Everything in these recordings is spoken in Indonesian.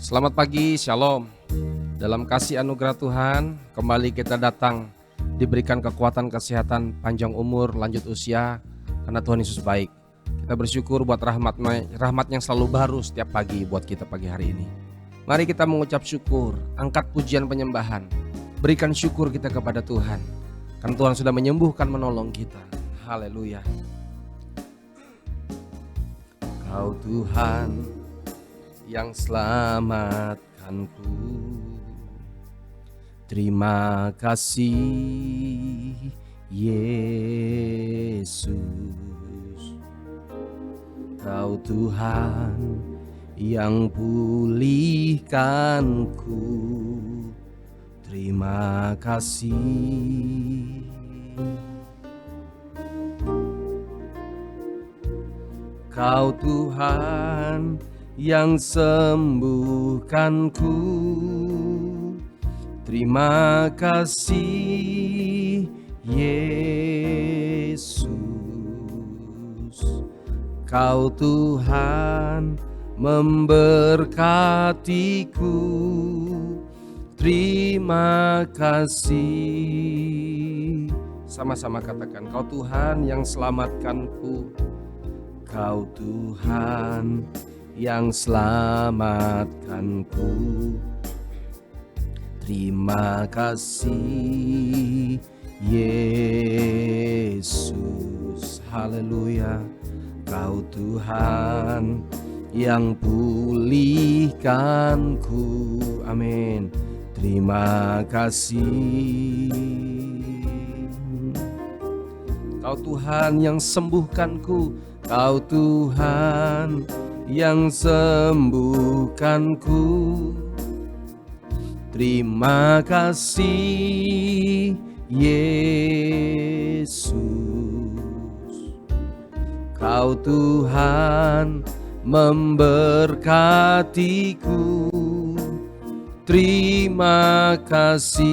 Selamat pagi, Shalom. Dalam kasih anugerah Tuhan, kembali kita datang, diberikan kekuatan, kesehatan, panjang umur, lanjut usia, karena Tuhan Yesus baik. Kita bersyukur buat rahmat yang selalu baru setiap pagi buat kita pagi hari ini. Mari kita mengucap syukur, angkat pujian penyembahan, berikan syukur kita kepada Tuhan, karena Tuhan sudah menyembuhkan, menolong kita. Haleluya. Kau Tuhan yang selamatkanku, terima kasih Yesus. Kau Tuhan yang pulihkanku, terima kasih. Kau Tuhan yang sembuhkanku, terima kasih Yesus. Kau Tuhan memberkatiku, terima kasih. Sama-sama katakan, Kau Tuhan yang selamatkanku, Kau Tuhan yang selamatkanku, terima kasih Yesus. Haleluya. Kau Tuhan yang pulihkanku, amin, terima kasih. Kau Tuhan yang sembuhkanku, Kau Tuhan yang sembuhkanku, terima kasih Yesus. Kau Tuhan memberkatiku, terima kasih.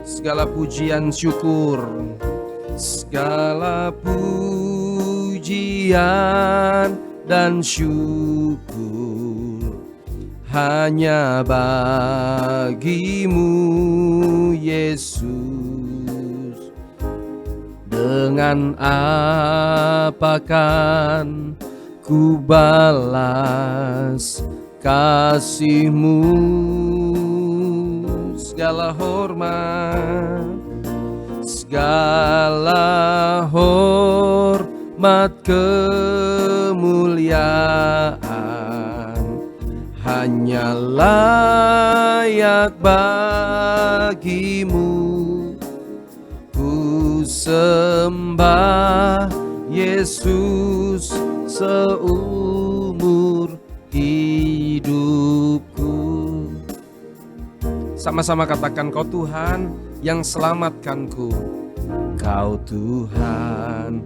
Segala pujian syukur, segala pujian dan syukur hanya bagimu Yesus. Dengan apakan ku balas kasih-Mu? Segala hormat, segala hormat, kemuliaan hanya layak bagimu. Ku sembah Yesus seumur hidupku. Sama-sama katakan, Kau Tuhan yang selamatkanku, Kau Tuhan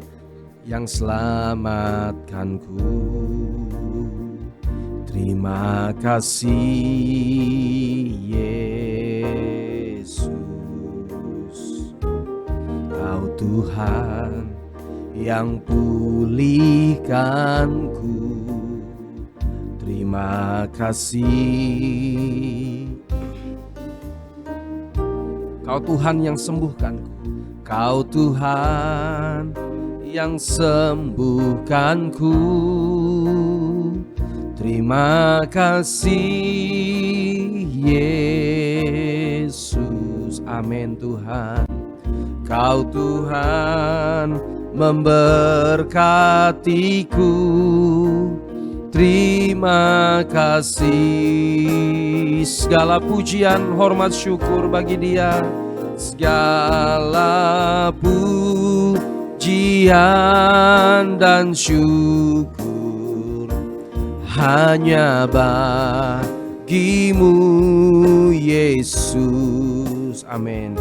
yang selamatkanku, terima kasih Yesus. Kau Tuhan yang pulihkanku, terima kasih. Kau Tuhan yang sembuhkanku, Kau Tuhan yang sembuhkanku, terima kasih Yesus. Amin Tuhan. Kau Tuhan memberkatiku, terima kasih. Segala pujian, hormat, syukur bagi Dia. Segala pujian dan syukur hanya bagimu Yesus. Amin.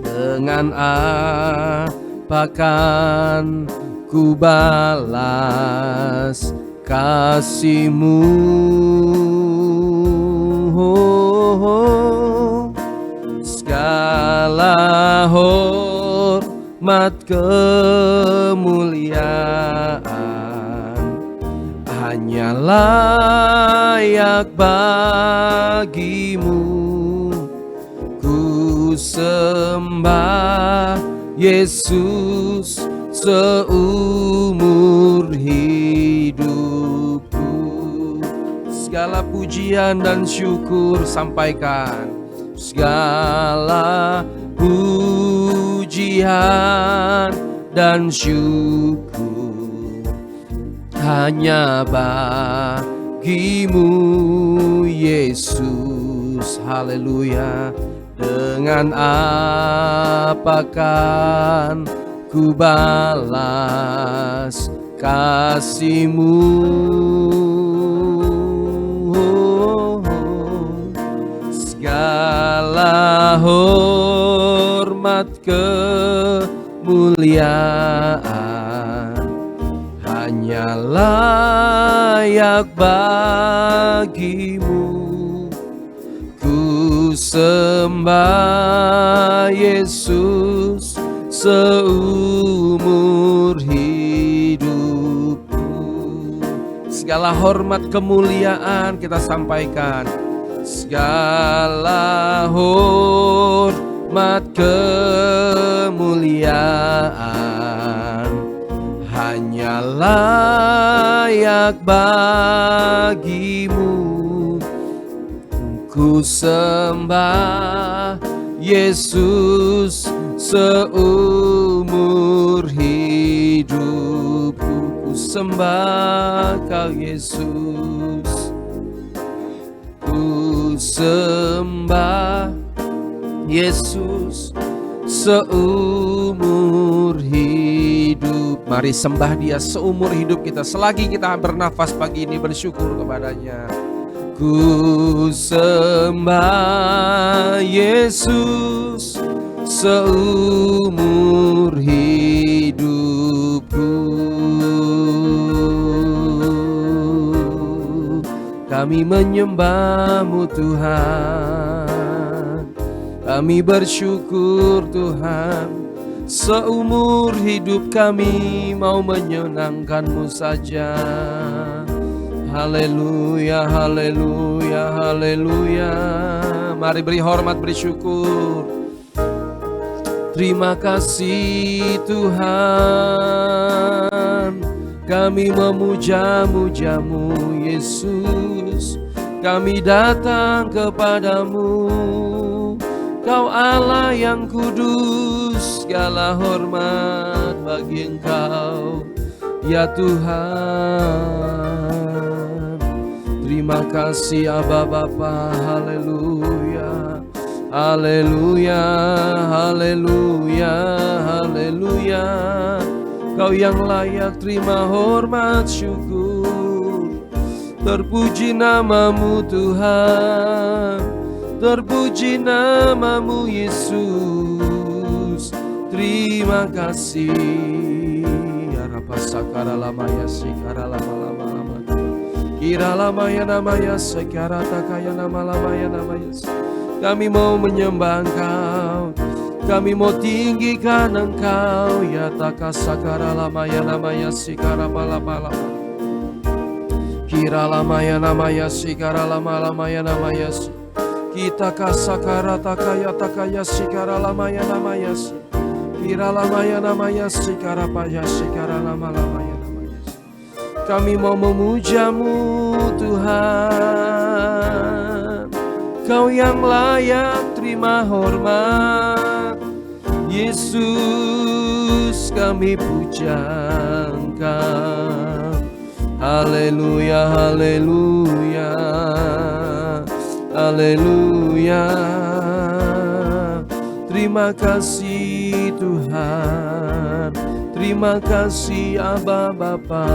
Dengan apakan ku balas kasih-Mu? Segala hormat, kemuliaan hanya layak bagimu. Ku sembah Yesus seumur hidupku. Segala pujian dan syukur sampaikan. Segala pujian dan syukur hanya bagimu Yesus. Haleluya. Dengan apa kan ku balas kasih-Mu? Segala hormat kemuliaan hanya layak bagimu. Ku sembah Yesus seumur hidupku. Segala hormat kemuliaan kita sampaikan. Segala hormat kemuliaan hanya layak bagimu. Ku sembah Yesus seumur hidupku. Ku sembah Kau Yesus. Ku sembah Yesus seumur hidup. Mari sembah Dia seumur hidup kita. Selagi kita bernafas pagi ini, bersyukur kepada-Nya. Ku sembah Yesus seumur hidupku. Kami menyembah-Mu Tuhan. Kami bersyukur Tuhan. Seumur hidup kami mau menyenangkan-Mu saja. Haleluya, haleluya, haleluya. Mari beri hormat, beri syukur. Terima kasih Tuhan. Kami memuja-muja-Mu Yesus. Kami datang kepadamu. Kau Allah yang kudus. Segala hormat bagi Engkau ya Tuhan. Terima kasih Aba Bapa. Haleluya, haleluya, haleluya, haleluya. Kau yang layak terima hormat syukur. Terpuji nama-Mu Tuhan. Terpuji nama-Mu Yesus. Terima kasih. Arapa sakara lama ya sikara lama-lama lama. Kira lama ya nama ya sekara takaya nama lama ya nama ya. Kami mau menyembah Engkau. Kami mau tinggikan Engkau. Ya takasakara lama ya nama ya sikara lama-lama. Kira lama ya nama ya sikara lama-lama ya nama ya. Kita kasakara takaya sikara lama ya nama ya. Kira lama ya nama ya sikara paya sikara lama-lama ya. Kami mau memuja-Mu Tuhan. Kau yang layak terima hormat. Yesus kami puja Engkau. Haleluya, haleluya, haleluya. Terima kasih Tuhan. Terima kasih Aba Bapa.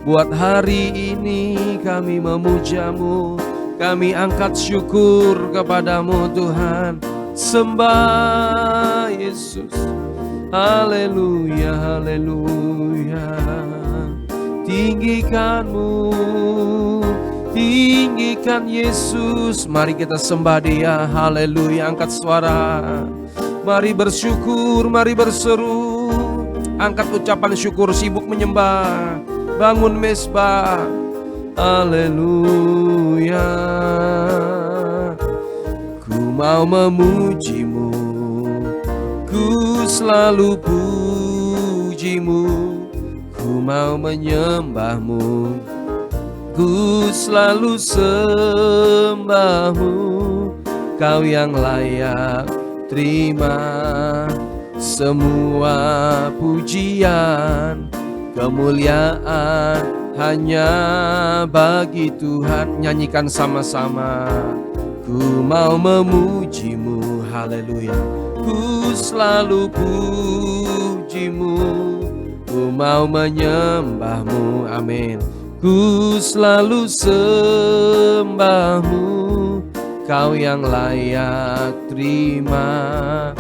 Buat hari ini kami memuja-Mu. Kami angkat syukur kepada-Mu Tuhan. Sembah Yesus. Haleluya, haleluya. Tinggikan-Mu. Tinggikan Yesus. Mari kita sembah Dia. Haleluya. Angkat suara. Mari bersyukur. Mari berseru. Angkat ucapan syukur, sibuk menyembah. bangun mesbah. Haleluya. Ku mau memujimu, ku selalu pujimu, ku mau menyembahmu, ku selalu sembahmu. Kau yang layak terima semua pujian, kemuliaan hanya bagi Tuhan. Nyanyikan sama-sama. Ku mau memujimu, haleluya. Ku selalu pujimu, ku mau menyembahmu, amin. Ku selalu sembahmu, kau yang layak terima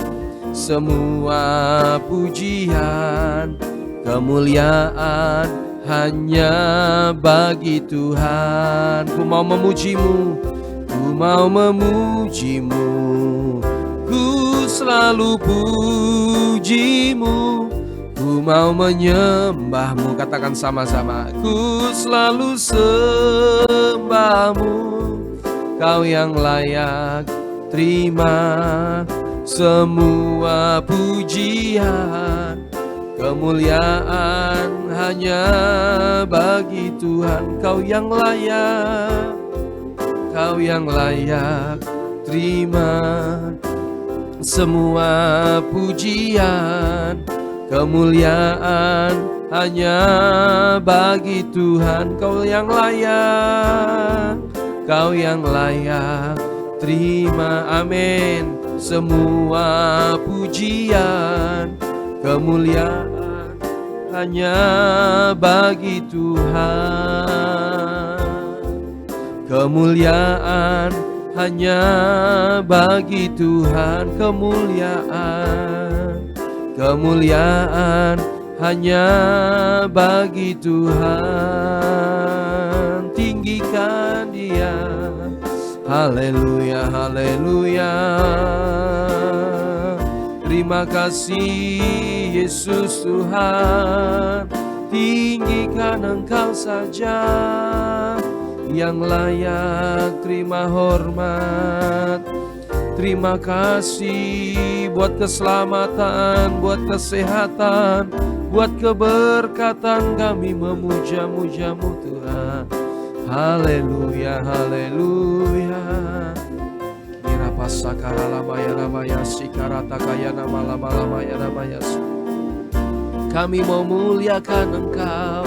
semua pujian, kemuliaan hanya bagi Tuhan. Ku mau memujimu, ku mau memujimu, ku selalu pujimu, ku mau menyembahmu. Katakan sama-sama. Ku selalu sembahmu, kau yang layak terima semua pujian, kemuliaan hanya bagi Tuhan. Kau yang layak, kau yang layak terima semua pujian, kemuliaan hanya bagi Tuhan. Kau yang layak, kau yang layak terima, amin, semua pujian, kemuliaan hanya bagi Tuhan. Kemuliaan hanya bagi Tuhan. Kemuliaan hanya bagi Tuhan. Tinggikan Dia. Haleluya, haleluya. Terima kasih Yesus Tuhan. Tinggikan Engkau saja yang layak terima hormat. Terima kasih buat keselamatan, buat kesehatan, buat keberkatan. Kami memuja-mujamu Tuhan. Haleluya, haleluya. Kira pasakara lamaya namaya sikarata kaya nama lama lamaya namanya. Kami mau muliakan Engkau,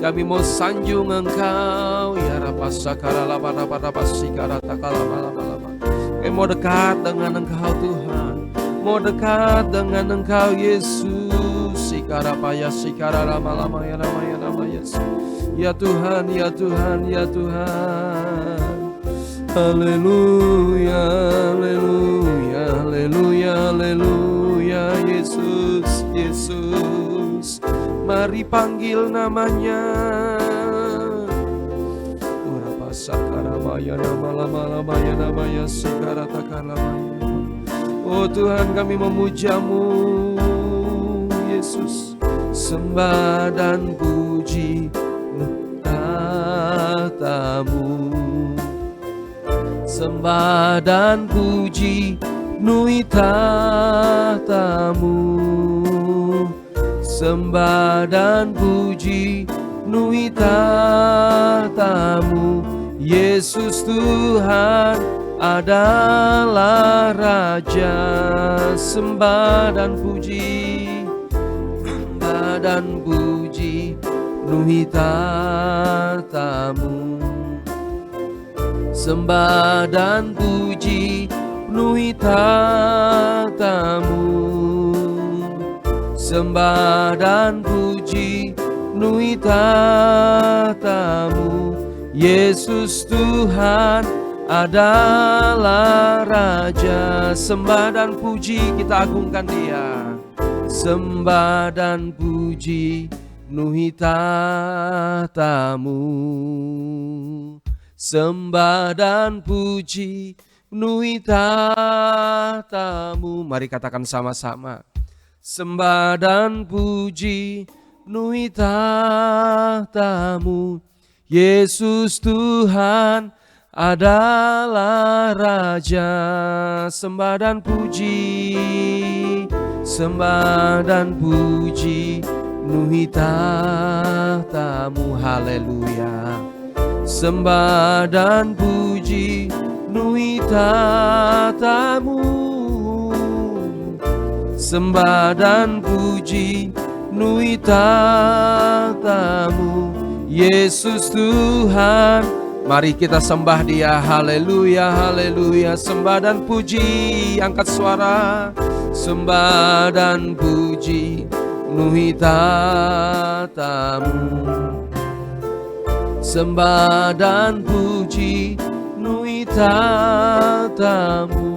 kami mau sanjung Engkau. Ya rapasakara lama sikarata kalama lama. Kami mau dekat dengan Engkau Tuhan, mau dekat dengan Engkau Yesus. Sikarapaya sikara lama ya nama Yesus. Ya Tuhan, ya Tuhan, ya Tuhan. Haleluya, haleluya, haleluya, haleluya. Yesus, Yesus, mari panggil namanya. Urapa sakaramaya nama lama ya nama ya sikaratakamaya. Oh Tuhan, kami memujamu Yesus. Sembah dan puji tahtamu, sembah dan puji nui tahtamu, sembah dan puji nui tahtamu. Yesus Tuhan adalah Raja. Sembah dan puji, sembah dan puji nui tahtamu, sembah dan puji nui tahtamu, sembah dan puji nui tahtamu. Yesus Tuhan adalah Raja. Sembah dan puji, kita agungkan Dia. Sembah dan puji nuhi tahtamu, sembah dan puji nuhi tahtamu. Mari katakan sama-sama. Sembah dan puji penuhi tahta-Mu. Yesus Tuhan adalah Raja. Sembah dan puji, sembah dan puji, penuhi tahta-Mu. Haleluya. Sembah dan puji, penuhi tahta-Mu. Sembah dan puji, penuhi tahta-Mu. Yesus Tuhan, mari kita sembah Dia. Haleluya, haleluya. Sembah dan puji, angkat suara. Sembah dan puji, penuhi tahta-Mu. Sembah dan puji, penuhi tahta-Mu.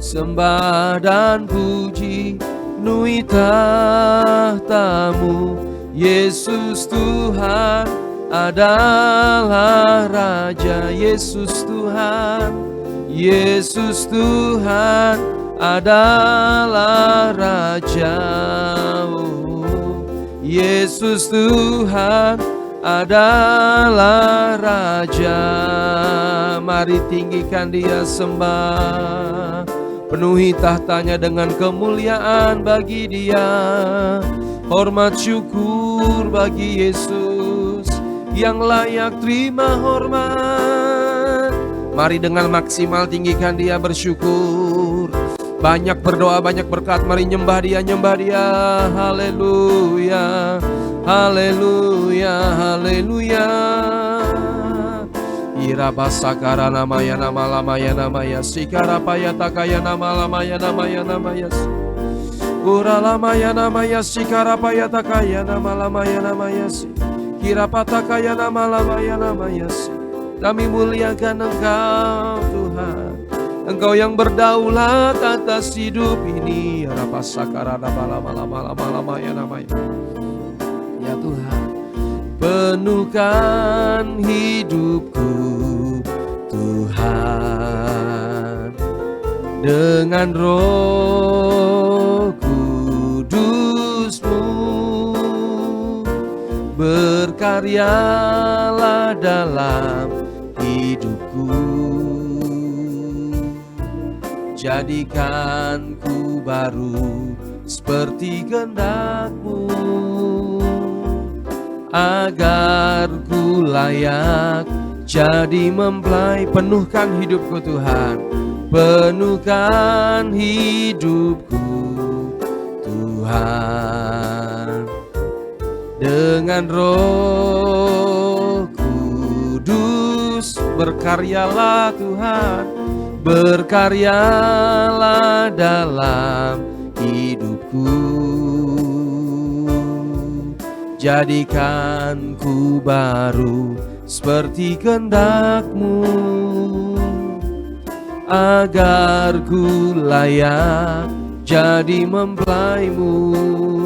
Sembah dan puji, penuhi tahta-Mu. Yesus Tuhan adalah Raja. Yesus Tuhan, Yesus Tuhan adalah Raja. Oh, Yesus Tuhan adalah Raja. Mari tinggikan Dia, sembah. Penuhi tahtanya dengan kemuliaan bagi Dia. Hormat syukur bagi Yesus yang layak terima hormat. Mari dengan maksimal tinggikan Dia, bersyukur. Banyak berdoa, banyak berkat. Mari nyembah Dia, nyembah Dia. Haleluya, haleluya, haleluya. Irabasakara namaya nama lamaya namaya sikarapaya takaya nama lamaya namaya namaya. Ura lamaya namaya sikarapaya takaya nama lamaya namaya si. Kirapatakaya nama lamaya namaya si. Kami muliakan Engkau Tuhan, Engkau yang berdaulat atas hidup ini. Rapasakara nama lama lamaya namaya. Ya Tuhan, penuhkan hidupku Tuhan dengan Roh Kudus-Mu. Berkaryalah dalam hidupku, jadikanku baru seperti kehendak-Mu, agar ku layak jadi mempelai. Penuhkan hidupku Tuhan, penuhkan hidupku Tuhan dengan Roh Kudus. Berkaryalah Tuhan, berkaryalah dalam hidupku, jadikanku baru seperti kehendak-Mu, agar ku layak jadi mempelai-Mu.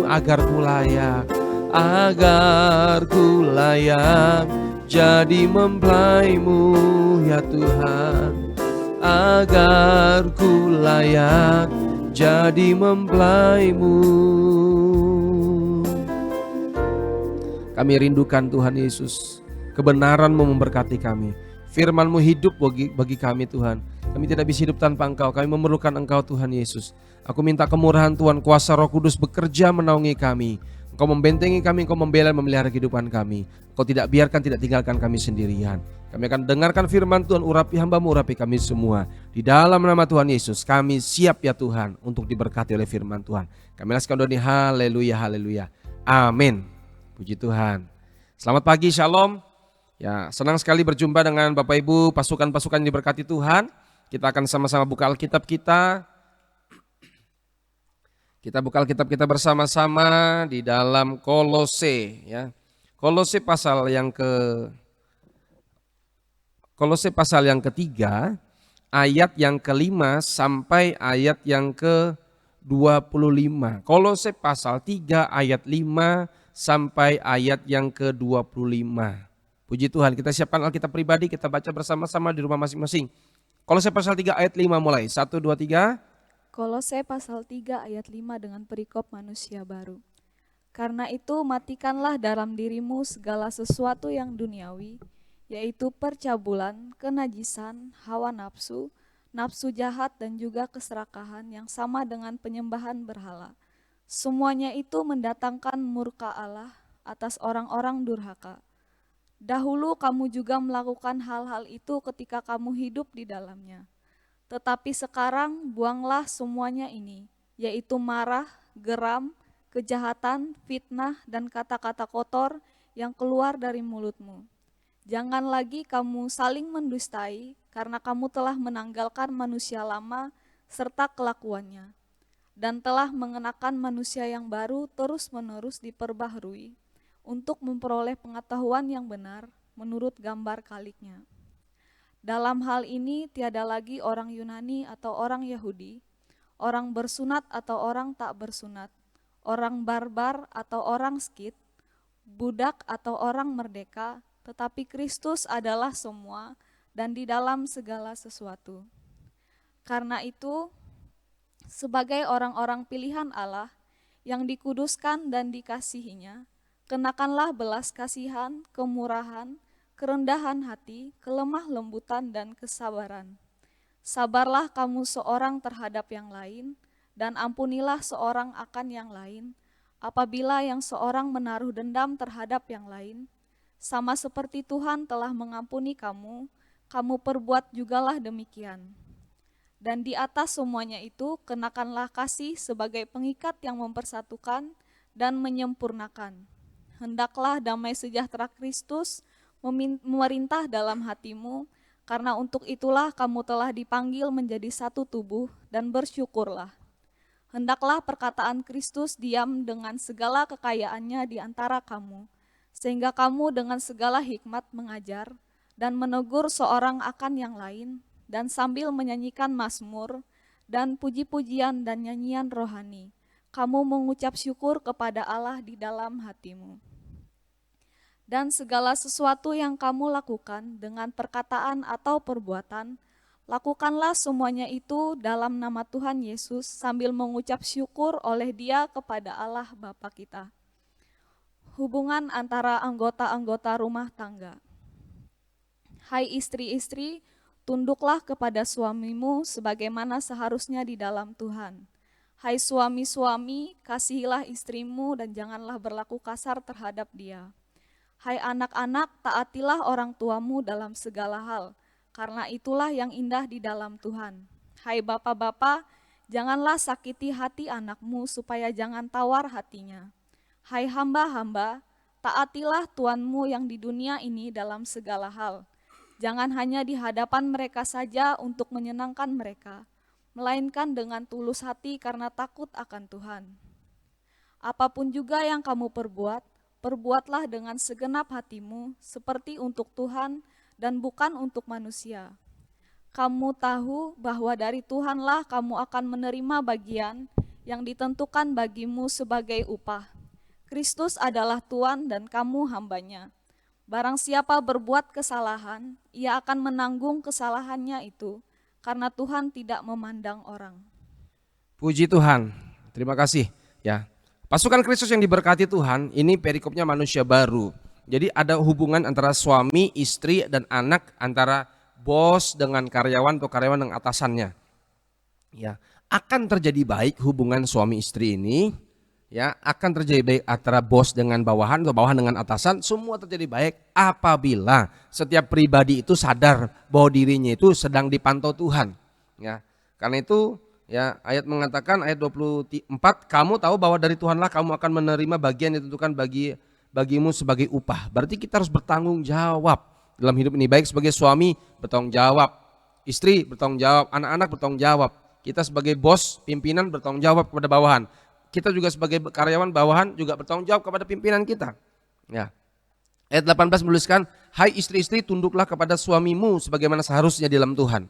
Agar ku layak, agar ku layak jadi mempelai-Mu ya Tuhan, agar ku layak jadi mempelai-Mu. Kami rindukan Tuhan Yesus, kebenaran-Mu memberkati kami, firman-Mu hidup bagi kami Tuhan. Kami tidak bisa hidup tanpa Engkau, kami memerlukan Engkau Tuhan Yesus. Aku minta kemurahan Tuhan, kuasa Roh Kudus bekerja menaungi kami. Engkau membentengi kami, Engkau membela memelihara kehidupan kami. Engkau tidak biarkan, tidak tinggalkan kami sendirian. Kami akan dengarkan firman Tuhan, urapi hamba-Mu, urapi kami semua. Di dalam nama Tuhan Yesus, kami siap ya Tuhan untuk diberkati oleh firman Tuhan. Kami laskan doa ini, haleluya, haleluya. Amin. Puji Tuhan. Selamat pagi, shalom. Ya, senang sekali berjumpa dengan Bapak Ibu, pasukan-pasukan yang diberkati Tuhan. Kita akan sama-sama buka Alkitab kita. Kita buka Alkitab kita bersama-sama di dalam Kolose ya. Kolose pasal yang ketiga, ayat yang kelima sampai ayat yang ke-25. Kolose pasal 3 ayat 5 sampai ayat yang ke-25. Puji Tuhan, kita siapkan Alkitab pribadi, kita baca bersama-sama di rumah masing-masing. Kolose pasal 3 ayat 5 mulai. 1, 2, 3. Kolose pasal 3 ayat 5 dengan perikop manusia baru. Karena itu matikanlah dalam dirimu segala sesuatu yang duniawi, yaitu percabulan, kenajisan, hawa nafsu, nafsu jahat dan juga keserakahan yang sama dengan penyembahan berhala. Semuanya itu mendatangkan murka Allah atas orang-orang durhaka. Dahulu kamu juga melakukan hal-hal itu ketika kamu hidup di dalamnya. Tetapi sekarang buanglah semuanya ini, yaitu marah, geram, kejahatan, fitnah, dan kata-kata kotor yang keluar dari mulutmu. Jangan lagi kamu saling mendustai, karena kamu telah menanggalkan manusia lama serta kelakuannya, dan telah mengenakan manusia yang baru terus-menerus diperbaharui untuk memperoleh pengetahuan yang benar menurut gambar kaliknya. Dalam hal ini tiada lagi orang Yunani atau orang Yahudi, orang bersunat atau orang tak bersunat, orang barbar atau orang Skit, budak atau orang merdeka, tetapi Kristus adalah semua dan di dalam segala sesuatu. Karena itu, sebagai orang-orang pilihan Allah yang dikuduskan dan dikasihinya, kenakanlah belas kasihan, kemurahan, kerendahan hati, kelemah lembutan, dan kesabaran. Sabarlah kamu seorang terhadap yang lain, dan ampunilah seorang akan yang lain, apabila yang seorang menaruh dendam terhadap yang lain, sama seperti Tuhan telah mengampuni kamu, kamu perbuat jugalah demikian. Dan di atas semuanya itu, kenakanlah kasih sebagai pengikat yang mempersatukan dan menyempurnakan. Hendaklah damai sejahtera Kristus memerintah dalam hatimu, karena untuk itulah kamu telah dipanggil menjadi satu tubuh, dan bersyukurlah. Hendaklah perkataan Kristus diam dengan segala kekayaannya di antara kamu, sehingga kamu dengan segala hikmat mengajar dan menegur seorang akan yang lain, dan sambil menyanyikan mazmur dan puji-pujian dan nyanyian rohani, kamu mengucap syukur kepada Allah di dalam hatimu. Dan segala sesuatu yang kamu lakukan dengan perkataan atau perbuatan, lakukanlah semuanya itu dalam nama Tuhan Yesus sambil mengucap syukur oleh Dia kepada Allah Bapa kita. Hubungan antara anggota-anggota rumah tangga. Hai istri-istri, tunduklah kepada suamimu sebagaimana seharusnya di dalam Tuhan. Hai suami-suami, kasihilah istrimu dan janganlah berlaku kasar terhadap dia. Hai anak-anak, taatilah orang tuamu dalam segala hal, karena itulah yang indah di dalam Tuhan. Hai bapak-bapak, janganlah sakiti hati anakmu supaya jangan tawar hatinya. Hai hamba-hamba, taatilah tuanmu yang di dunia ini dalam segala hal. Jangan hanya di hadapan mereka saja untuk menyenangkan mereka, melainkan dengan tulus hati karena takut akan Tuhan. Apapun juga yang kamu perbuat, perbuatlah dengan segenap hatimu seperti untuk Tuhan dan bukan untuk manusia. Kamu tahu bahwa dari Tuhanlah kamu akan menerima bagian yang ditentukan bagimu sebagai upah. Kristus adalah Tuhan dan kamu hambanya. Barang siapa berbuat kesalahan, ia akan menanggung kesalahannya itu, karena Tuhan tidak memandang orang. Puji Tuhan, terima kasih ya. Pasukan Kristus yang diberkati Tuhan, ini perikopnya manusia baru. Jadi ada hubungan antara suami, istri, dan anak, antara bos dengan karyawan atau karyawan dengan atasannya. Ya, akan terjadi baik hubungan suami istri ini, ya, akan terjadi baik antara bos dengan bawahan atau bawahan dengan atasan, semua terjadi baik apabila setiap pribadi itu sadar bahwa dirinya itu sedang dipantau Tuhan. Ya, karena itu ya ayat mengatakan ayat 24, kamu tahu bahwa dari Tuhanlah kamu akan menerima bagian yang ditentukan bagimu sebagai upah. Berarti kita harus bertanggung jawab dalam hidup ini, baik sebagai suami bertanggung jawab, istri bertanggung jawab, anak-anak bertanggung jawab. Kita sebagai bos, pimpinan bertanggung jawab kepada bawahan. Kita juga sebagai karyawan bawahan juga bertanggung jawab kepada pimpinan kita. Ya. Ayat 18 menuliskan, hai istri-istri tunduklah kepada suamimu sebagaimana seharusnya di dalam Tuhan.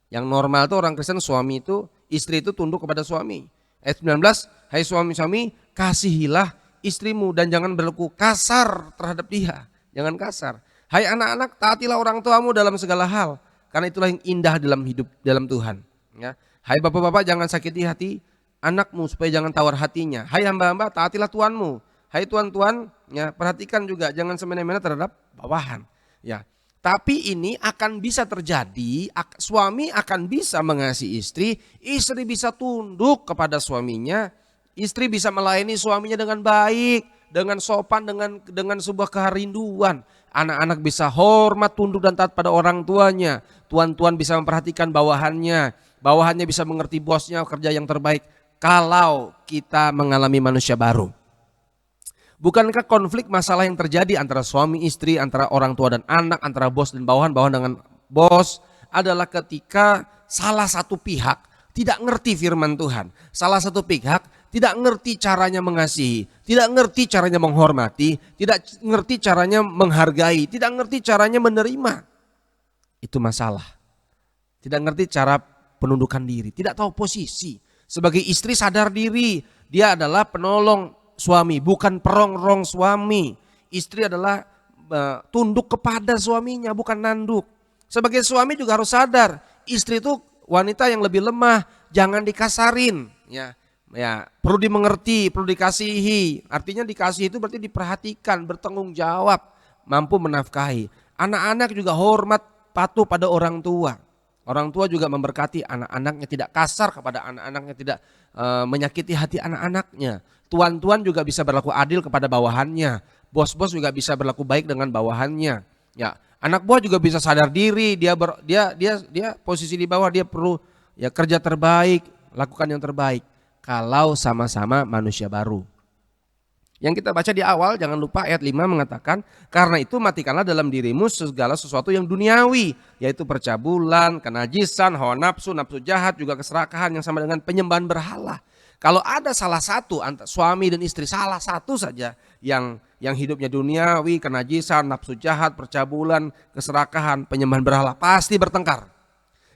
Yang normal itu orang Kristen suami itu, istri itu tunduk kepada suami. Ayat 19, hai suami-suami kasihilah istrimu dan jangan berlaku kasar terhadap dia. Jangan kasar. Hai anak-anak taatilah orang tuamu dalam segala hal, karena itulah yang indah dalam hidup dalam Tuhan. Ya. Hai bapak-bapak jangan sakiti hati anakmu supaya jangan tawar hatinya. Hai hamba-hamba taatilah tuanmu. Hai tuan-tuan, ya perhatikan juga jangan semena-mena terhadap bawahan. Ya, tapi ini akan bisa terjadi, suami akan bisa mengasihi istri bisa tunduk kepada suaminya, istri bisa melayani suaminya dengan baik, dengan sopan, dengan sebuah kerinduan. Anak-anak bisa hormat, tunduk dan taat pada orang tuanya. Tuan-tuan bisa memperhatikan bawahannya, bawahannya bisa mengerti bosnya kerja yang terbaik. Kalau kita mengalami manusia baru. Bukankah konflik masalah yang terjadi antara suami istri, antara orang tua dan anak, antara bos dan bawahan, bawahan dengan bos adalah ketika salah satu pihak tidak ngerti firman Tuhan. Salah satu pihak tidak ngerti caranya mengasihi, tidak ngerti caranya menghormati, tidak ngerti caranya menghargai, tidak ngerti caranya menerima. Itu masalah. Tidak ngerti cara penundukan diri, tidak tahu posisi. Sebagai istri sadar diri, dia adalah penolong suami, bukan perongrong suami. Istri adalah tunduk kepada suaminya, bukan nanduk. Sebagai suami juga harus sadar, istri itu wanita yang lebih lemah, jangan dikasarin. Ya, perlu dimengerti, perlu dikasihi. Artinya dikasihi itu berarti diperhatikan, bertanggung jawab, mampu menafkahi. Anak-anak juga hormat, patuh pada orang tua. Orang tua juga memberkati anak-anaknya, tidak kasar kepada anak-anaknya, tidak menyakiti hati anak-anaknya. Tuan-tuan juga bisa berlaku adil kepada bawahannya. Bos-bos juga bisa berlaku baik dengan bawahannya. Ya, anak buah juga bisa sadar diri, dia posisi di bawah, dia perlu ya kerja terbaik, lakukan yang terbaik. Kalau sama-sama manusia baru. Yang kita baca di awal, jangan lupa ayat 5 mengatakan, karena itu matikanlah dalam dirimu segala sesuatu yang duniawi, yaitu percabulan, kenajisan, hawa nafsu, nafsu jahat, juga keserakahan yang sama dengan penyembahan berhala. Kalau ada salah satu suami dan istri, salah satu saja yang hidupnya duniawi, kenajisan, nafsu jahat, percabulan, keserakahan, penyembahan berhala, pasti bertengkar.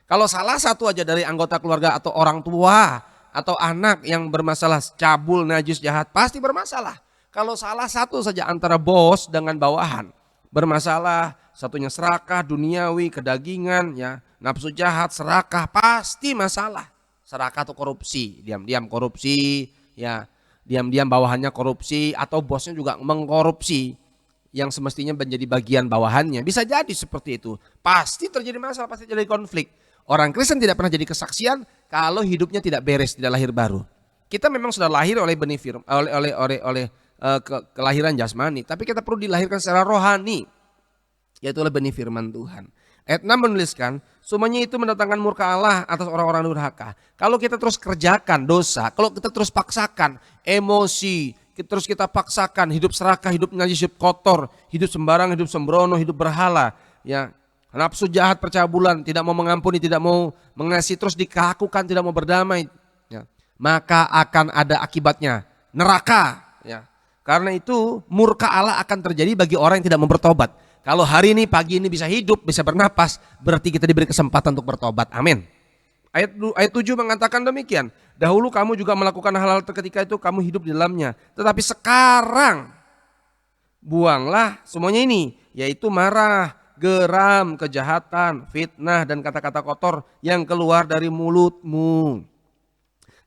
Kalau salah satu aja dari anggota keluarga atau orang tua atau anak yang bermasalah cabul, najis, jahat, pasti bermasalah. Kalau salah satu saja antara bos dengan bawahan bermasalah, satunya serakah, duniawi, kedagingan, ya, nafsu jahat, serakah, pasti masalah. Serakah atau korupsi, diam-diam korupsi, ya, diam-diam bawahannya korupsi atau bosnya juga mengkorupsi yang semestinya menjadi bagian bawahannya. Bisa jadi seperti itu. Pasti terjadi masalah, pasti terjadi konflik. Orang Kristen tidak pernah jadi kesaksian kalau hidupnya tidak beres, tidak lahir baru. Kita memang sudah lahir oleh benih firman, kelahiran jasmani, tapi kita perlu dilahirkan secara rohani, yaitu oleh benih firman Tuhan. Ayat 6 menuliskan, semuanya itu mendatangkan murka Allah atas orang-orang durhaka. Kalau kita terus kerjakan dosa, kalau kita terus paksakan emosi, terus kita paksakan hidup serakah, hidup najis, hidup kotor, hidup sembarang, hidup sembrono, hidup berhala, ya, nafsu jahat, percabulan, tidak mau mengampuni, tidak mau mengasihi, terus dikakukan, tidak mau berdamai, ya, maka akan ada akibatnya, neraka. Ya. Karena itu murka Allah akan terjadi bagi orang yang tidak mau bertobat. Kalau hari ini, pagi ini bisa hidup, bisa bernapas, berarti kita diberi kesempatan untuk bertobat. Amin. Ayat 7 mengatakan demikian. Dahulu kamu juga melakukan hal-hal ketika itu kamu hidup di dalamnya. Tetapi sekarang buanglah semuanya ini, yaitu marah, geram, kejahatan, fitnah, dan kata-kata kotor yang keluar dari mulutmu.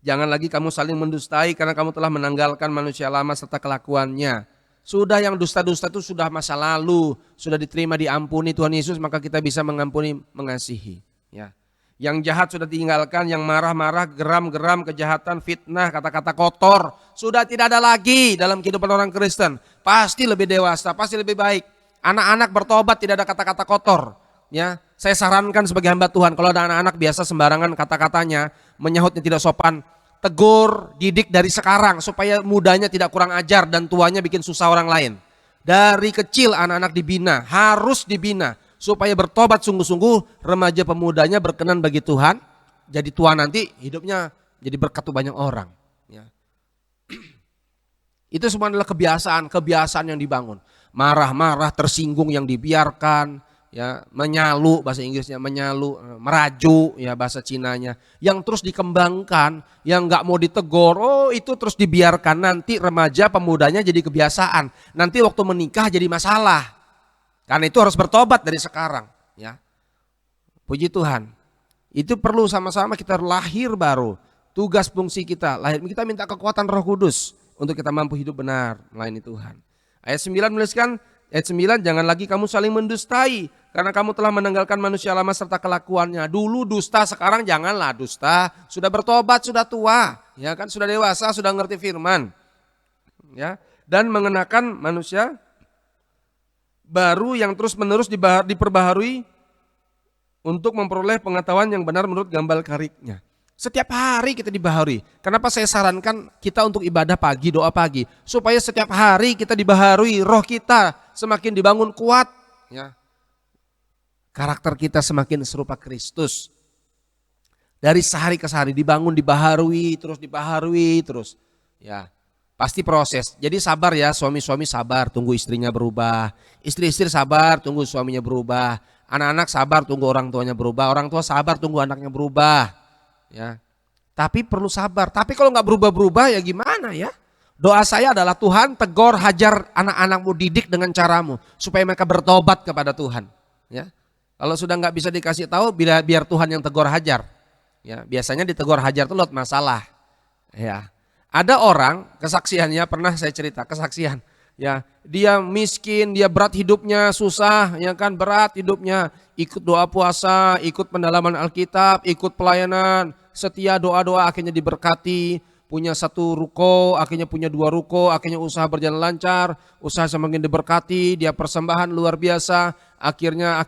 Jangan lagi kamu saling mendustai karena kamu telah menanggalkan manusia lama serta kelakuannya. Sudah yang dusta-dusta itu sudah masa lalu, sudah diterima, diampuni Tuhan Yesus, maka kita bisa mengampuni, mengasihi. Ya. Yang jahat sudah ditinggalkan, yang marah-marah, geram-geram, kejahatan, fitnah, kata-kata kotor, sudah tidak ada lagi dalam kehidupan orang Kristen. Pasti lebih dewasa, pasti lebih baik. Anak-anak bertobat, tidak ada kata-kata kotor. Ya, saya sarankan sebagai hamba Tuhan, kalau ada anak-anak biasa sembarangan kata-katanya, menyahutnya tidak sopan, tegur, didik dari sekarang supaya mudanya tidak kurang ajar dan tuanya bikin susah orang lain. Dari kecil anak-anak dibina, harus dibina supaya bertobat sungguh-sungguh, remaja pemudanya berkenan bagi Tuhan, jadi tua nanti hidupnya jadi berkat untuk banyak orang. Ya. Itu semua adalah kebiasaan yang dibangun. Marah-marah, tersinggung yang dibiarkan, ya, menyalu bahasa Inggrisnya, menyalu, meraju ya bahasa Cinanya, yang terus dikembangkan, yang nggak mau ditegur, itu terus dibiarkan, nanti remaja pemudanya jadi kebiasaan, nanti waktu menikah jadi masalah. Karena itu harus bertobat dari sekarang, ya. Puji Tuhan. Itu perlu sama-sama kita lahir baru. Tugas fungsi kita, lahir, kita minta kekuatan Roh Kudus untuk kita mampu hidup benar melayani Tuhan. Ayat 9 menuliskan, ayat 9, jangan lagi kamu saling mendustai karena kamu telah menanggalkan manusia lama serta kelakuannya. Dulu dusta, sekarang janganlah dusta. Sudah bertobat, sudah tua, ya kan, sudah dewasa, sudah ngerti firman. Ya, dan mengenakan manusia baru yang terus-menerus diperbaharui untuk memperoleh pengetahuan yang benar menurut gambar kariknya. Setiap hari kita dibaharui. Kenapa saya sarankan kita untuk ibadah pagi, doa pagi? Supaya setiap hari kita dibaharui, roh kita semakin dibangun kuat. Ya. Karakter kita semakin serupa Kristus. Dari sehari ke sehari dibaharui terus. Ya, pasti proses. Jadi sabar ya, suami-suami sabar, tunggu istrinya berubah. Istri-istri sabar, tunggu suaminya berubah. Anak-anak sabar, tunggu orang tuanya berubah. Orang tua sabar, tunggu anaknya berubah. Ya, tapi perlu sabar. Tapi kalau nggak berubah-berubah ya gimana ya? Doa saya adalah Tuhan tegur hajar anak-anakmu, didik dengan caramu supaya mereka bertobat kepada Tuhan. Ya, kalau sudah nggak bisa dikasih tahu, biar Tuhan yang tegur hajar. Ya, biasanya ditegur hajar itu lot masalah. Ya, ada orang kesaksiannya pernah saya cerita kesaksian. Ya, dia miskin, dia berat hidupnya, susah, ya kan, berat hidupnya. Ikut doa puasa, ikut pendalaman Alkitab, ikut pelayanan, setia doa-doa, akhirnya diberkati, punya 1 ruko, akhirnya punya 2 ruko, akhirnya usaha berjalan lancar, usaha semakin diberkati, dia persembahan luar biasa, akhirnya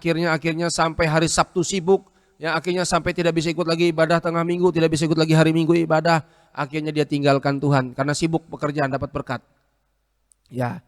sampai hari Sabtu sibuk, ya akhirnya sampai tidak bisa ikut lagi ibadah tengah minggu, tidak bisa ikut lagi hari Minggu ibadah, akhirnya dia tinggalkan Tuhan karena sibuk pekerjaan dapat berkat. Ya,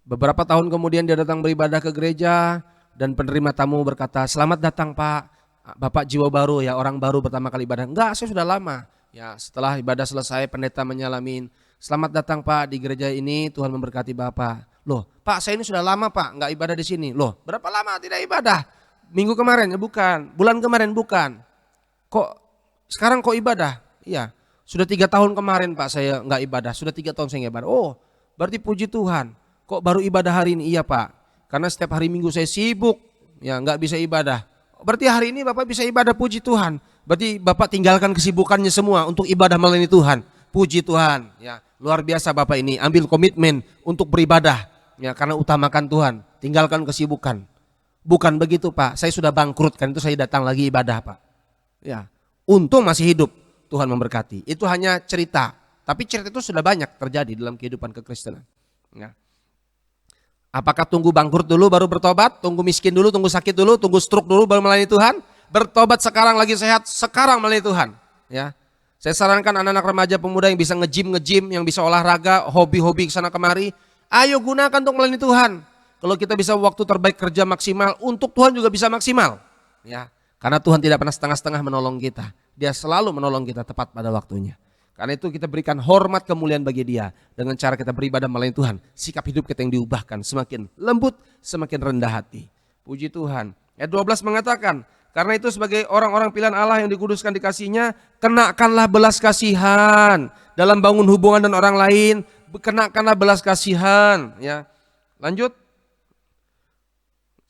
beberapa tahun kemudian dia datang beribadah ke gereja dan penerima tamu berkata, selamat datang Pak, Bapak jiwa baru ya, orang baru pertama kali ibadah. Enggak, saya sudah lama. Ya, setelah ibadah selesai pendeta menyalamin, selamat datang Pak di gereja ini, Tuhan memberkati Bapak. Loh Pak, saya ini sudah lama Pak nggak ibadah di sini. Loh berapa lama tidak ibadah? Minggu kemarin ya bukan, bulan kemarin bukan. Kok sekarang kok ibadah? Iya, sudah 3 tahun kemarin Pak saya nggak ibadah, sudah 3 tahun saya nggak ibadah. Oh berarti puji Tuhan, kok baru ibadah hari ini? Iya Pak, karena setiap hari Minggu saya sibuk, ya nggak bisa ibadah. Berarti hari ini Bapak bisa ibadah, puji Tuhan. Berarti Bapak tinggalkan kesibukannya semua untuk ibadah melayani Tuhan. Puji Tuhan, ya luar biasa Bapak ini, ambil komitmen untuk beribadah, ya karena utamakan Tuhan, tinggalkan kesibukan. Bukan begitu Pak, saya sudah bangkrut kan itu saya datang lagi ibadah Pak. Ya, untung masih hidup, Tuhan memberkati. Itu hanya cerita, tapi cerita itu sudah banyak terjadi dalam kehidupan kekristenan. Ya. Apakah tunggu bangkrut dulu baru bertobat? Tunggu miskin dulu, tunggu sakit dulu, tunggu stroke dulu baru melayani Tuhan? Bertobat sekarang lagi sehat, sekarang melayani Tuhan. Ya, saya sarankan anak-anak remaja pemuda yang bisa nge-gym, yang bisa olahraga, hobi-hobi kesana kemari, ayo gunakan untuk melayani Tuhan. Kalau kita bisa waktu terbaik kerja maksimal, untuk Tuhan juga bisa maksimal. Ya, karena Tuhan tidak pernah setengah-setengah menolong kita. Dia selalu menolong kita tepat pada waktunya. Karena itu kita berikan hormat kemuliaan bagi Dia. Dengan cara kita beribadah melayani Tuhan, sikap hidup kita yang diubahkan semakin lembut, semakin rendah hati. Puji Tuhan. Ayat 12 mengatakan, karena itu sebagai orang-orang pilihan Allah yang dikuduskan di kasih-Nya, kenakanlah belas kasihan dalam bangun hubungan dengan orang lain, kenakanlah belas kasihan. Ya, lanjut.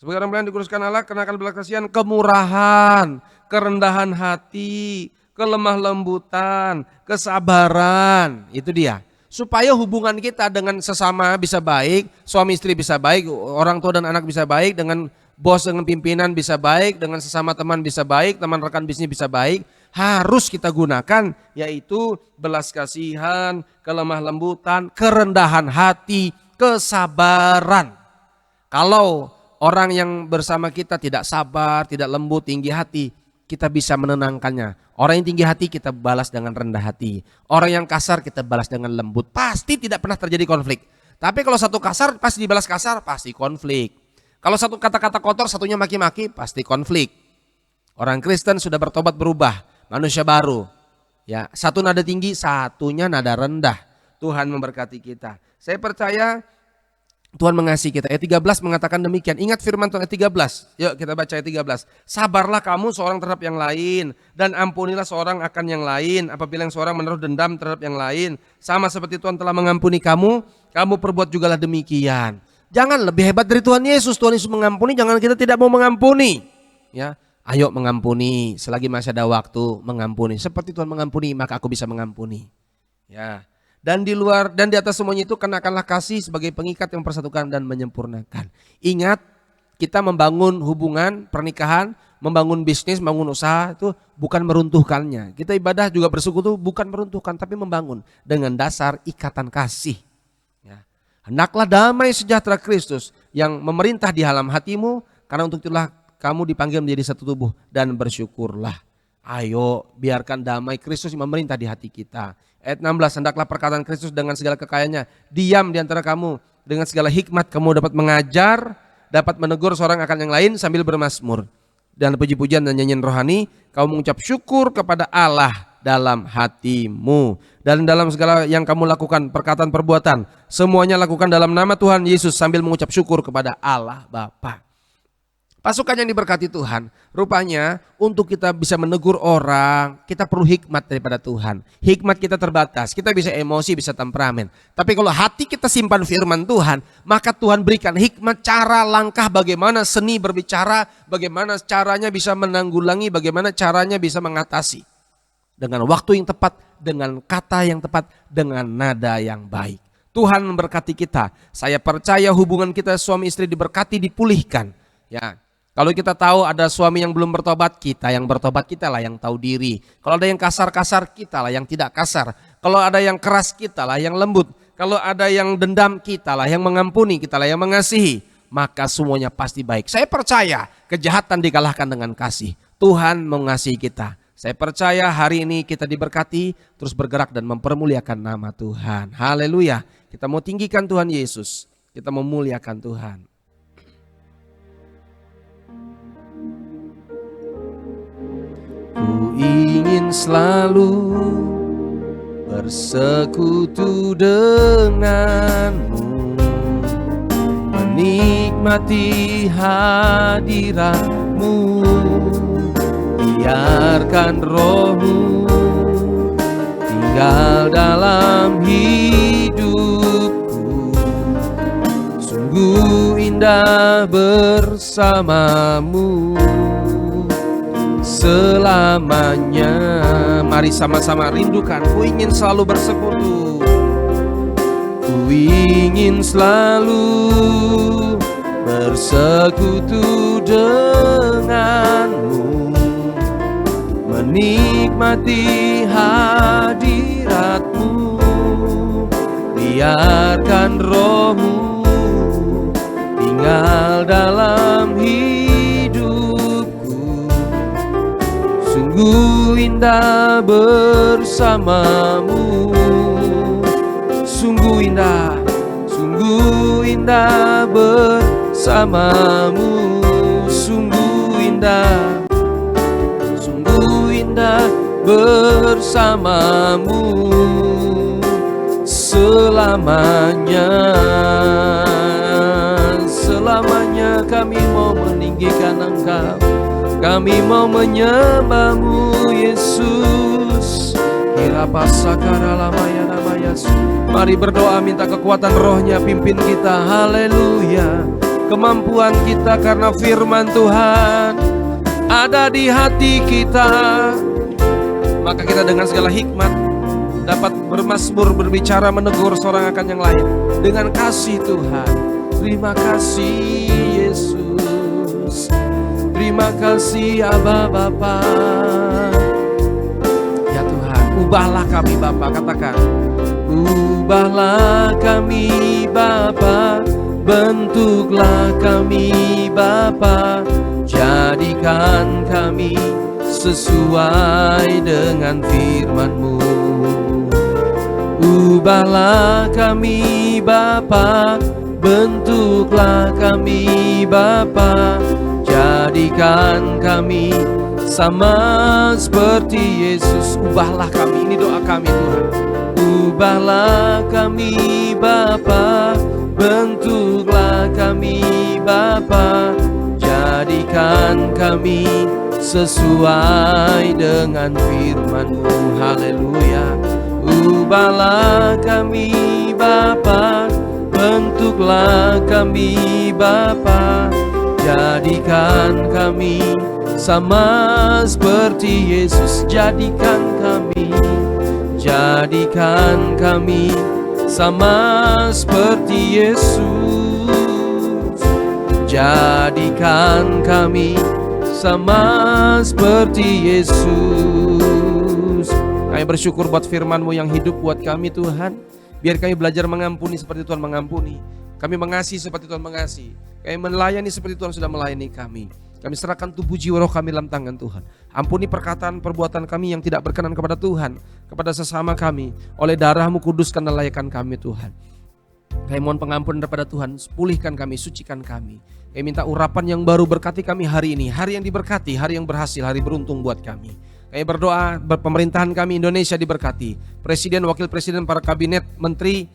Sebagai orang pilihan dikuduskan Allah, kenakan belas kasihan, kemurahan, kerendahan hati, kelemah lembutan, kesabaran, itu dia. Supaya hubungan kita dengan sesama bisa baik, suami istri bisa baik, orang tua dan anak bisa baik, dengan bos dengan pimpinan bisa baik, dengan sesama teman bisa baik, teman rekan bisnis bisa baik, harus kita gunakan yaitu belas kasihan, kelemah lembutan, kerendahan hati, kesabaran. Kalau orang yang bersama kita tidak sabar, tidak lembut, tinggi hati, kita bisa menenangkannya. Orang yang tinggi hati kita balas dengan rendah hati. Orang yang kasar kita balas dengan lembut. Pasti tidak pernah terjadi konflik. Tapi kalau satu kasar pasti dibalas kasar, pasti konflik. Kalau satu kata-kata kotor, satunya maki-maki, pasti konflik. Orang Kristen sudah bertobat berubah, manusia baru. Ya, satu nada tinggi, satunya nada rendah. Tuhan memberkati kita. Saya percaya Tuhan mengasihi kita. Ayat 13 mengatakan demikian. Ingat firman Tuhan ayat 13. Yuk kita baca ayat 13. Sabarlah kamu seorang terhadap yang lain, dan ampunilah seorang akan yang lain. Apabila yang seorang menaruh dendam terhadap yang lain, sama seperti Tuhan telah mengampuni kamu, kamu perbuat jugalah demikian. Jangan lebih hebat dari Tuhan Yesus. Tuhan Yesus mengampuni, jangan kita tidak mau mengampuni. Ya, ayo mengampuni selagi masih ada waktu, mengampuni. Seperti Tuhan mengampuni, maka aku bisa mengampuni. Ya. Dan di luar dan di atas semuanya itu kenakanlah kasih sebagai pengikat yang mempersatukan dan menyempurnakan. Ingat, kita membangun hubungan pernikahan, membangun bisnis, membangun usaha itu bukan meruntuhkannya. Kita ibadah juga bersyukur itu bukan meruntuhkan, tapi membangun dengan dasar ikatan kasih. Ya. Hendaklah damai sejahtera Kristus yang memerintah di dalam hatimu, karena untuk itulah kamu dipanggil menjadi satu tubuh, dan bersyukurlah. Ayo biarkan damai Kristus yang memerintah di hati kita. Ayat 16, hendaklah perkataan Kristus dengan segala kekayaannya diam di antara kamu, dengan segala hikmat kamu dapat mengajar, dapat menegur seorang akan yang lain sambil bermazmur dan puji-pujian dan nyanyian rohani, kamu mengucap syukur kepada Allah dalam hatimu. Dan dalam segala yang kamu lakukan, perkataan perbuatan, semuanya lakukan dalam nama Tuhan Yesus sambil mengucap syukur kepada Allah Bapa. Pasukan yang diberkati Tuhan, rupanya untuk kita bisa menegur orang, kita perlu hikmat daripada Tuhan. Hikmat kita terbatas, kita bisa emosi, bisa temperamen. Tapi kalau hati kita simpan firman Tuhan, maka Tuhan berikan hikmat cara, langkah, bagaimana seni berbicara, bagaimana caranya bisa menanggulangi, bagaimana caranya bisa mengatasi. Dengan waktu yang tepat, dengan kata yang tepat, dengan nada yang baik. Tuhan memberkati kita. Saya percaya hubungan kita suami istri diberkati, dipulihkan. Ya. Kalau kita tahu ada suami yang belum bertobat, kita yang bertobat, kita lah yang tahu diri. Kalau ada yang kasar-kasar, kita lah yang tidak kasar. Kalau ada yang keras, kita lah yang lembut. Kalau ada yang dendam, kita lah yang mengampuni, kita lah yang mengasihi. Maka semuanya pasti baik. Saya percaya kejahatan dikalahkan dengan kasih. Tuhan mengasihi kita. Saya percaya hari ini kita diberkati, terus bergerak dan mempermuliakan nama Tuhan. Haleluya. Kita mau tinggikan Tuhan Yesus. Kita memuliakan Tuhan. Ku ingin selalu bersekutu denganmu, menikmati hadiratmu, biarkan rohmu tinggal dalam hidupku. Sungguh indah bersamamu selamanya. Mari sama-sama rindukan. Ku ingin selalu bersekutu. Ku ingin selalu bersekutu denganmu, menikmati hadiratmu, biarkan rohmu tinggal dalam hidupku. Sungguh indah bersamamu, sungguh indah bersamamu, sungguh indah bersamamu selamanya. Selamanya kami mau meninggikan Engkau, kami mau menyembah-Mu Yesus. Mari berdoa minta kekuatan rohnya pimpin kita. Haleluya. Kemampuan kita karena firman Tuhan ada di hati kita. Maka kita dengan segala hikmat dapat bermazmur, berbicara, menegur seorang akan yang lain dengan kasih Tuhan. Terima kasih Yesus, terima kasih Aba Bapa. Ya Tuhan, ubahlah kami Bapa, katakan ubahlah kami Bapa, bentuklah kami Bapa, jadikan kami sesuai dengan firman-Mu. Ubahlah kami Bapa, bentuklah kami Bapa, jadikan kami sama seperti Yesus. Ubahlah kami, ini doa kami Tuhan. Ubahlah kami Bapa, bentuklah kami Bapa, jadikan kami sesuai dengan firman-Mu. Haleluya. Ubahlah kami Bapa, bentuklah kami Bapa, jadikan kami sama seperti Yesus. Jadikan kami Jadikan kami sama seperti Yesus. Jadikan kami sama seperti Yesus. Kami bersyukur buat firman-Mu yang hidup buat kami Tuhan. Biar kami belajar mengampuni seperti Tuhan mengampuni. Kami mengasihi seperti Tuhan mengasihi. Kami melayani seperti Tuhan sudah melayani kami. Kami serahkan tubuh jiwa roh kami dalam tangan Tuhan. Ampuni perkataan perbuatan kami yang tidak berkenan kepada Tuhan, kepada sesama kami. Oleh darah-Mu kuduskan dan layakkan kami Tuhan. Kami mohon pengampunan daripada Tuhan. Pulihkan kami, sucikan kami. Kami minta urapan yang baru, berkati kami hari ini. Hari yang diberkati, hari yang berhasil, hari beruntung buat kami. Kami berdoa pemerintahan kami Indonesia diberkati. Presiden, wakil presiden, para kabinet, menteri,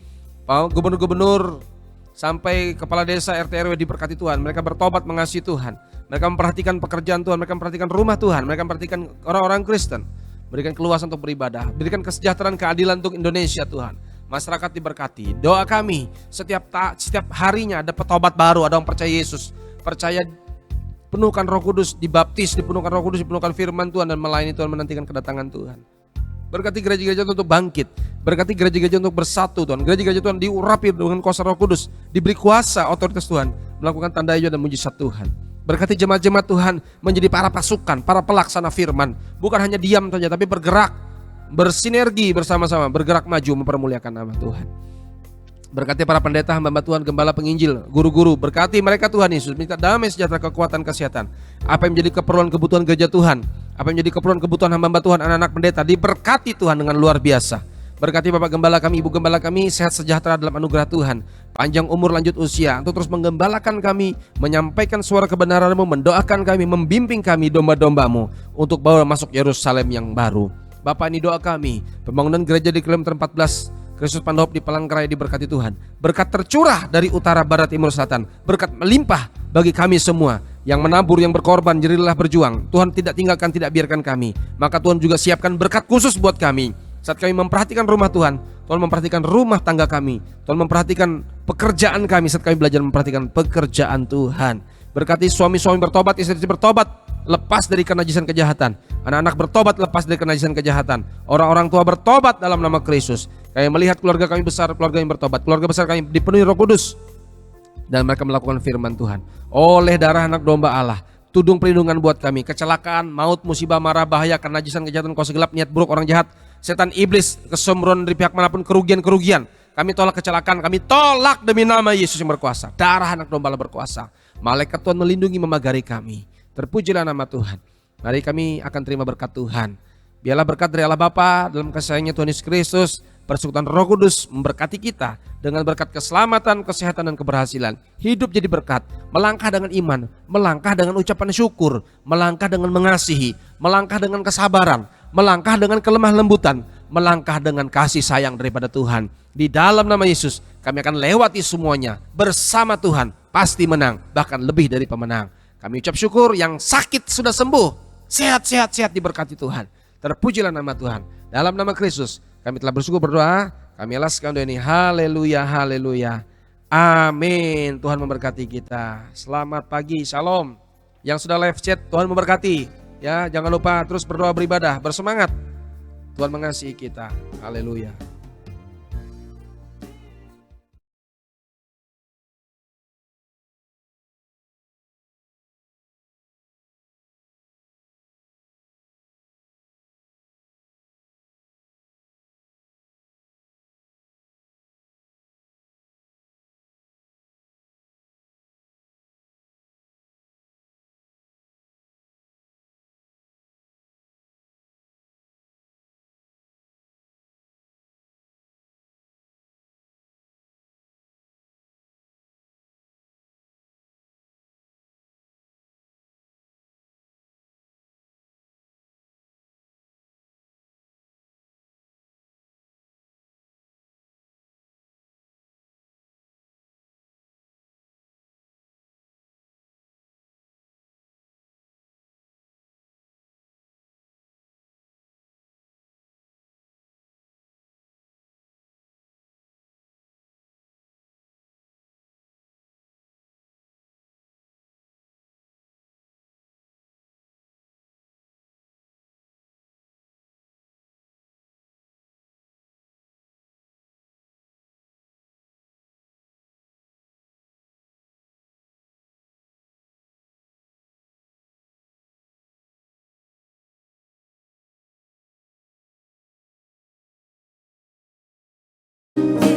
gubernur-gubernur, sampai kepala desa, RT RW diberkati Tuhan. Mereka bertobat mengasihi Tuhan. Mereka memperhatikan pekerjaan Tuhan, mereka memperhatikan rumah Tuhan, mereka memperhatikan orang-orang Kristen. Berikan keluasan untuk beribadah, berikan kesejahteraan, keadilan untuk Indonesia Tuhan. Masyarakat diberkati. Doa kami setiap harinya ada petobat baru, ada orang percaya Yesus, percaya penuhkan Roh Kudus, dibaptis, dipenuhkan Roh Kudus, dipenuhkan firman Tuhan dan melayani Tuhan, menantikan kedatangan Tuhan. Berkati gereja-gereja untuk bangkit, berkati gereja-gereja untuk bersatu Tuhan. Gereja-gereja Tuhan diurapi dengan kuasa Roh Kudus, diberi kuasa otoritas Tuhan, melakukan tanda hijau dan mujizat Tuhan. Berkati jemaat-jemaat Tuhan menjadi para pasukan, para pelaksana firman, bukan hanya diam saja tapi bergerak, bersinergi bersama-sama, bergerak maju mempermuliakan nama Tuhan. Berkati para pendeta, hamba Tuhan, gembala, penginjil, guru-guru, berkati mereka Tuhan Yesus, minta damai, sejahtera, kekuatan, kesehatan. Apa yang menjadi keperluan kebutuhan gereja Tuhan, apa yang menjadi keperluan kebutuhan hamba Tuhan, anak-anak pendeta, diberkati Tuhan dengan luar biasa. Berkati Bapak Gembala kami, Ibu Gembala kami, sehat sejahtera dalam anugerah Tuhan, panjang umur, lanjut usia, untuk terus menggembalakan kami, menyampaikan suara kebenaran-Mu, mendoakan kami, membimbing kami domba-domba-Mu untuk bawa masuk Yerusalem yang baru. Bapak, ini doa kami, pembangunan gereja di kilometer 14, Kristus Pandop di Palangkaraya diberkati Tuhan. Berkat tercurah dari utara, barat, timur, selatan. Berkat melimpah bagi kami semua. Yang menabur, yang berkorban, jerilah berjuang. Tuhan tidak tinggalkan, tidak biarkan kami. Maka Tuhan juga siapkan berkat khusus buat kami. Saat kami memperhatikan rumah Tuhan, Tuhan memperhatikan rumah tangga kami. Tuhan memperhatikan pekerjaan kami saat kami belajar memperhatikan pekerjaan Tuhan. Berkati suami-suami bertobat, istri-istri bertobat, lepas dari kenajisan kejahatan. Anak-anak bertobat, lepas dari kenajisan kejahatan. Orang-orang tua bertobat dalam nama Kristus. Kami melihat keluarga kami besar, keluarga yang bertobat. Keluarga besar kami dipenuhi Roh Kudus. Dan mereka melakukan firman Tuhan. Oleh darah anak domba Allah, tudung perlindungan buat kami. Kecelakaan, maut, musibah, marah, bahaya, kenajisan, kejahatan, kuasa gelap, niat buruk orang jahat, setan, iblis, kesombongan dari pihak manapun, kerugian-kerugian. Kami tolak kecelakaan, kami tolak demi nama Yesus yang berkuasa. Darah anak domba Allah berkuasa. Malaikat Tuhan melindungi, memagari kami. Terpujilah nama Tuhan. Mari kami akan terima berkat Tuhan. Biarlah berkat dari Allah Bapa dalam kasih sayangnya Tuhan Yesus Kristus, persekutuan Roh Kudus memberkati kita dengan berkat keselamatan, kesehatan, dan keberhasilan. Hidup jadi berkat, melangkah dengan iman, melangkah dengan ucapan syukur, melangkah dengan mengasihi, melangkah dengan kesabaran, melangkah dengan kelemah lembutan, melangkah dengan kasih sayang daripada Tuhan. Di dalam nama Yesus kami akan lewati semuanya bersama Tuhan, pasti menang, bahkan lebih dari pemenang. Kami ucap syukur, yang sakit sudah sembuh, sehat diberkati Tuhan. Terpujilah nama Tuhan. Dalam nama Kristus kami telah bersyukur, berdoa, kami alaskan doa ini. Haleluya, haleluya. Amin. Tuhan memberkati kita. Selamat pagi, shalom. Yang sudah live chat, Tuhan memberkati. Ya, jangan lupa terus berdoa, beribadah, bersemangat. Tuhan mengasihi kita. Haleluya. Di